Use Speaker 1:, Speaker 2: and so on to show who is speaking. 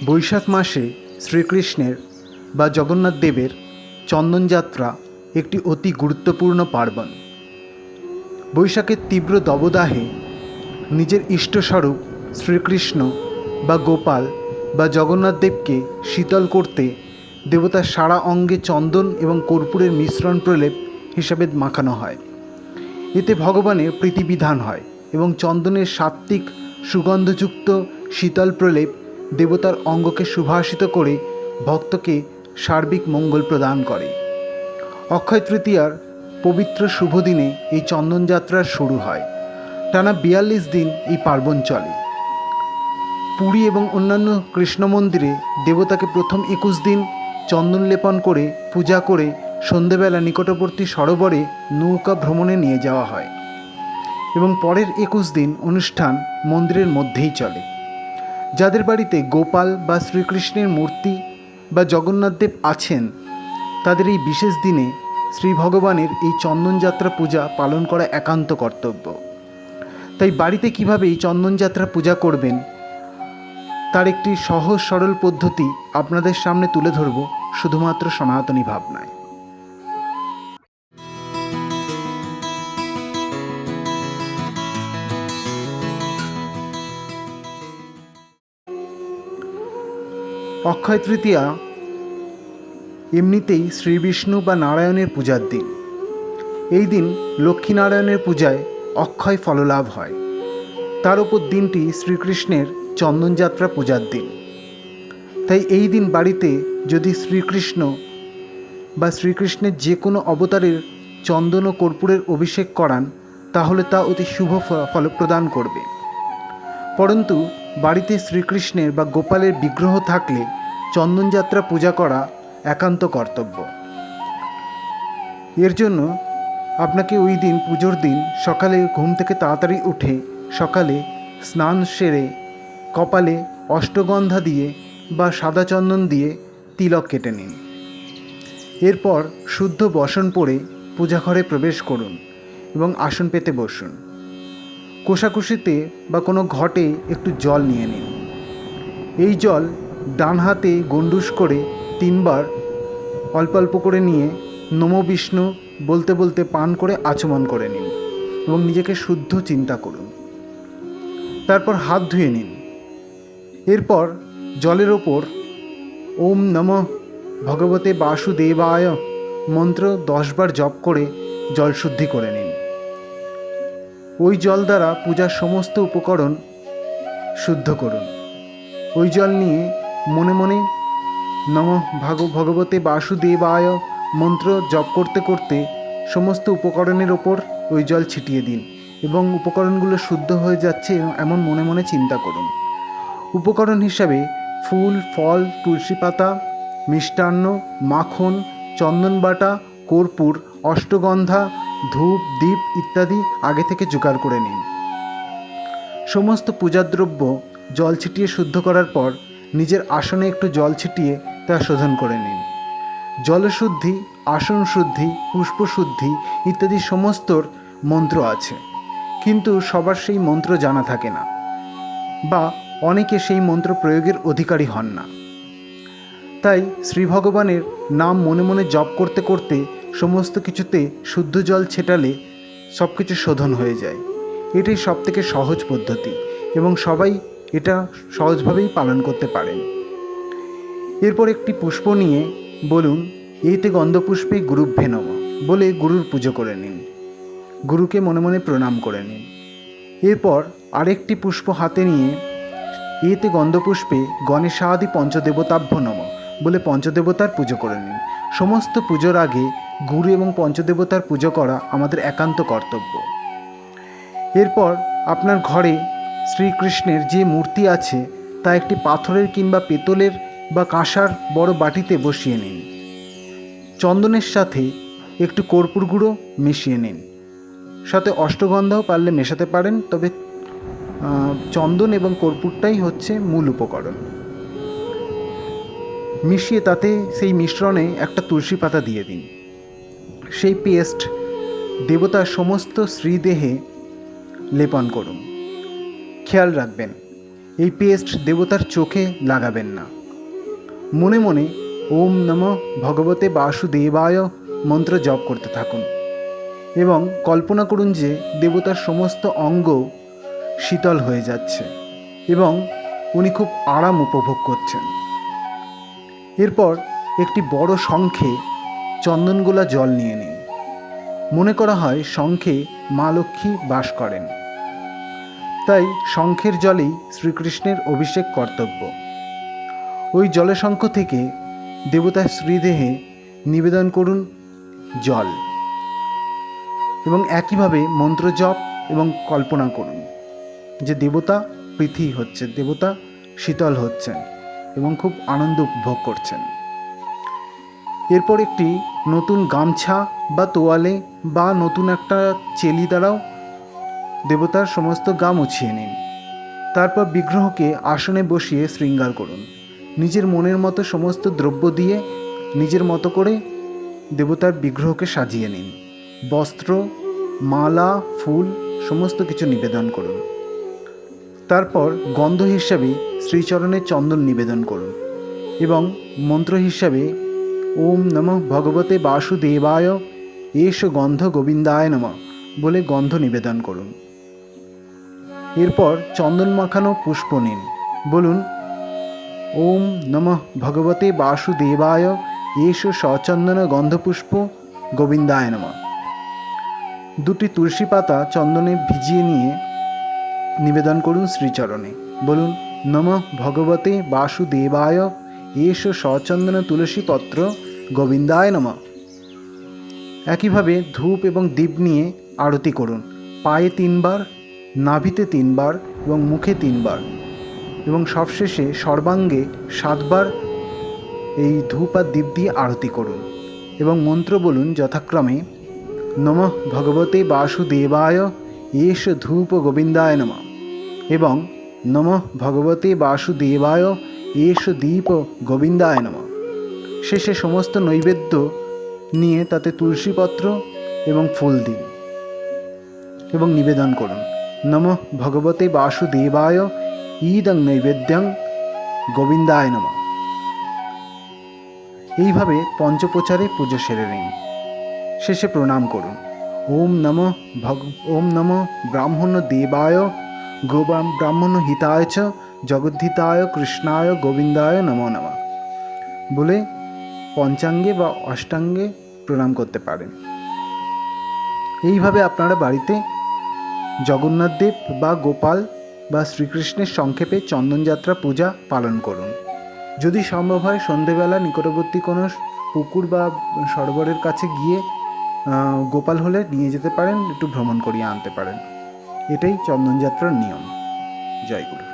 Speaker 1: বৈশাখ মাসে শ্রীকৃষ্ণের বা জগন্নাথ দেবের চন্দনযাত্রা একটি অতি গুরুত্বপূর্ণ পার্বণ। বৈশাখের তীব্র দাবদাহে নিজের ইষ্টস্বরূপ শ্রীকৃষ্ণ বা গোপাল বা জগন্নাথ দেবকে শীতল করতে দেবতার সারা অঙ্গে চন্দন এবং কর্পূরের মিশ্রণ প্রলেপ হিসাবে মাখানো হয়। এতে ভগবানের প্রীতিবিধান হয় এবং চন্দনের সাত্ত্বিক সুগন্ধযুক্ত শীতল প্রলেপ দেবতার অঙ্গকে সুভাষিত করে ভক্তকে সার্বিক মঙ্গল প্রদান করে। অক্ষয় তৃতীয়ার পবিত্র শুভ দিনে এই চন্দনযাত্রার শুরু হয়। টানা ৪২ দিন এই পার্বণ চলে। পুরী এবং অন্যান্য কৃষ্ণ মন্দিরে দেবতাকে প্রথম ২১ দিন চন্দন লেপন করে পূজা করে সন্ধেবেলা নিকটবর্তী সরোবরে নৌকা ভ্রমণে নিয়ে যাওয়া হয় এবং পরের ২১ দিন অনুষ্ঠান মন্দিরের মধ্যেই চলে। যাদের বাড়িতে গোপাল বা শ্রীকৃষ্ণের মূর্তি বা জগন্নাথদেব আছেন তাদের এই বিশেষ দিনে শ্রী ভগবানের এই চন্দনযাত্রা পূজা পালন করা একান্ত কর্তব্য। তাই বাড়িতে কীভাবে এই চন্দনযাত্রা পূজা করবেন তার একটি সহজ সরল পদ্ধতি আপনাদের সামনে তুলে ধরব শুধুমাত্র সনাতনী ভাবনায়। অক্ষয় তৃতীয়া এমনিতেই শ্রী বিষ্ণু বা নারায়ণের পূজার দিন। এই দিন লক্ষ্মীনারায়ণের পূজায় অক্ষয় ফললাভ হয়। তার উপর দিনটি শ্রীকৃষ্ণের চন্দনযাত্রা পূজার দিন। তাই এই দিন বাড়িতে যদি শ্রীকৃষ্ণ বা শ্রীকৃষ্ণের যে কোনো অবতারের চন্দন ও কর্পূরের অভিষেক করান তাহলে তা অতি শুভ ফল প্রদান করবে। পরন্তু বাড়িতে শ্রীকৃষ্ণের বা গোপালের বিগ্রহ থাকলে চন্দনযাত্রা পূজা করা একান্ত কর্তব্য। এর জন্য আপনাকে ওই দিন পুজোর দিন সকালে ঘুম থেকে তাড়াতাড়ি উঠে সকালে স্নান সেরে কপালে অষ্টগন্ধা দিয়ে বা সাদা চন্দন দিয়ে তিলক কেটে নিন। এরপর শুদ্ধ বসন পরে পূজাঘরে প্রবেশ করুন এবং আসন পেতে বসুন। কোষাকুষিতে বা কোনো ঘটে একটু জল নিয়ে নিন। এই জল ডান হাতে গণ্ডুষ করে ৩ বার অল্প অল্প করে নিয়ে নমো বিষ্ণু বলতে বলতে পান করে আচমন করে নিন এবং নিজেকে শুদ্ধ চিন্তা করুন। তারপর হাত ধুয়ে নিন। এরপর জলের ওপর ওম নমঃ ভগবতে বাসুদেবায় মন্ত্র ১০ বার জপ করে জল শুদ্ধি করে নিন। ওই জল দ্বারা পূজার সমস্ত উপকরণ শুদ্ধ করুন। ওই জল নিয়ে মনে মনে নমঃ ভগবতে বাসুদেবায় মন্ত্র জপ করতে করতে সমস্ত উপকরণের ওপর ওই জল ছিটিয়ে দিন এবং উপকরণগুলো শুদ্ধ হয়ে যাচ্ছে এমন মনে মনে চিন্তা করুন। উপকরণ হিসাবে ফুল, ফল, তুলসী পাতা, মিষ্টান্ন, মাখন, চন্দন বাটা, কর্পূর, অষ্টগন্ধা, ধূপ, দীপ ইত্যাদি আগে থেকে জোগাড় করে নিন। সমস্ত পূজাদ্রব্য জল ছিটিয়ে শুদ্ধ করার পর নিজের আসনে একটু জল ছিটিয়ে তা শোধন করে নিন। জলশুদ্ধি, আসন শুদ্ধি, পুষ্পশুদ্ধি ইত্যাদি সমস্তর মন্ত্র আছে, কিন্তু সবার সেই মন্ত্র জানা থাকে না বা অনেকে সেই মন্ত্র প্রয়োগের অধিকারী হন না। তাই শ্রী ভগবানের নাম মনে মনে জপ করতে করতে সমস্ত কিছুতে শুদ্ধ জল ছেটালে সব কিছু শোধন হয়ে যায়। এটাই সবথেকে সহজ পদ্ধতি এবং সবাই এটা সহজভাবেই পালন করতে পারেন। এরপর একটি পুষ্প নিয়ে বলুন এইতে গন্ধপুষ্পে গুরুভ্যে নমঃ বলে গুরুর পুজো করে নিন। গুরুকে মনে মনে প্রণাম করে নিন। এরপর আরেকটি পুষ্প হাতে নিয়ে এতে গন্ধপুষ্পে গণেশাদি পঞ্চদেবতাভ্য নমঃ বলে পঞ্চদেবতার পুজো করে নিন। সমস্ত পুজোর আগে গুরু এবং পঞ্চদেবতার পুজো করা আমাদের একান্ত কর্তব্য। এরপর আপনার ঘরে শ্রীকৃষ্ণের যে মূর্তি আছে তা একটি পাথরের কিংবা পেতলের বা কাঁসার বড় বাটিতে বসিয়ে নিন। চন্দনের সাথে একটু কর্পূর গুঁড়ো মিশিয়ে নিন। সাথে অষ্টগন্ধাও পারলে মেশাতে পারেন, তবে চন্দন এবং কর্পূরটাই হচ্ছে মূল উপকরণ। মিশিয়ে তাতে সেই মিশ্রণে একটা তুলসী পাতা দিয়ে দিন। সেই পেস্ট দেবতার সমস্ত শ্রীদেহে লেপন করুন। খেয়াল রাখবেন এই পেস্ট দেবতার চোখে লাগাবেন না। মনে মনে ওম নমঃ ভগবতে বাসুদেবায় মন্ত্র জপ করতে থাকুন এবং কল্পনা করুন যে দেবতার সমস্ত অঙ্গ শীতল হয়ে যাচ্ছে এবং উনি খুব আরাম উপভোগ করছেন। এরপর একটি বড় শঙ্খে চন্দনগোলা জল নিয়ে নিন। মনে করা হয় শঙ্খে মা লক্ষ্মী বাস করেন, তাই শঙ্খের জলেই শ্রীকৃষ্ণের অভিষেক কর্তব্য। ওই জলশঙ্খ থেকে দেবতার শ্রীদেহে নিবেদন করুন জল এবং একইভাবে মন্ত্র জপ এবং কল্পনা করুন যে দেবতা প্রীতি হচ্ছে, দেবতা শীতল হচ্ছেন এবং খুব আনন্দ উপভোগ করছেন। এরপর একটি নতুন গামছা বা তোয়ালে বা নতুন একটা চেলি দ্বারাও দেবতার সমস্ত গা মুছিয়ে নিন। তারপর বিগ্রহকে আসনে বসিয়ে শৃঙ্গার করুন। নিজের মনের মতো সমস্ত দ্রব্য দিয়ে নিজের মতো করে দেবতার বিগ্রহকে সাজিয়ে নিন। বস্ত্র, মালা, ফুল সমস্ত কিছু নিবেদন করুন। তারপর গন্ধ হিসাবে শ্রীচরণে চন্দন নিবেদন করুন এবং মন্ত্র হিসাবে ওম নমঃ ভগবতে বাসুদেবায় এষ গন্ধ গোবিন্দায় নমঃ বলে গন্ধ নিবেদন করুন। এরপর চন্দন মাখানো পুষ্প নিন, বলুন ওম নমঃ ভগবতে বাসুদেবায় এষ সচন্দন গন্ধপুষ্প গোবিন্দায় নমঃ। দুটি তুলসী পাতা চন্দনে ভিজিয়ে নিয়ে নিবেদন করুন শ্রীচরণে, বলুন নমঃ ভগবতে বাসুদেবায় এষ সচন্দন তুলসী পত্র গোবিন্দায় নমঃ। একইভাবে ধূপ এবং দীপ নিয়ে আরতি করুন। পায়ে 3 বার, নাভিতে 3 বার এবং মুখে 3 বার এবং সবশেষে সর্বাঙ্গে 7 বার এই ধূপ আর দীপ দিয়ে আরতি করুন এবং মন্ত্র বলুন যথাক্রমে নমঃ ভগবতে বাসুদেবায় এষ ধূপ গোবিন্দায় নমঃ এবং নমঃ ভগবতে বাসুদেবায় এষ দীপ গোবিন্দায় নমঃ। শেষে সমস্ত নৈবেদ্য নিয়ে তাতে তুলসীপত্র এবং ফুল দিন এবং নিবেদন করুন নমঃ ভগবতে বাসুদেবায় ঈদং নৈবেদ্যং গোবিন্দায় নমঃ। এইভাবে পঞ্চপ্রচারে পুজো সেরে নিন। শেষে প্রণাম করুন ওম নমঃ ব্রাহ্মণ দেবায় ব্রাহ্মণ হিতায় চ জগদ্ধিতায় কৃষ্ণায় গোবিন্দায় নমো নমঃ বলে পঞ্চাঙ্গে বা অষ্টাঙ্গে প্রণাম করতে পারেন। এইভাবে আপনারা বাড়িতে জগন্নাথদেব বা গোপাল বা শ্রীকৃষ্ণের সংক্ষেপে চন্দনযাত্রা পূজা পালন করুন। যদি সম্ভব হয় সন্ধেবেলা নিকটবর্তী কোনো পুকুর বা সরোবরের কাছে গিয়ে গোপাল হলে নিয়ে যেতে পারেন, একটু ভ্রমণ করিয়ে আনতে পারেন। এটাই চন্দনযাত্রার নিয়ম। জয় গুরু।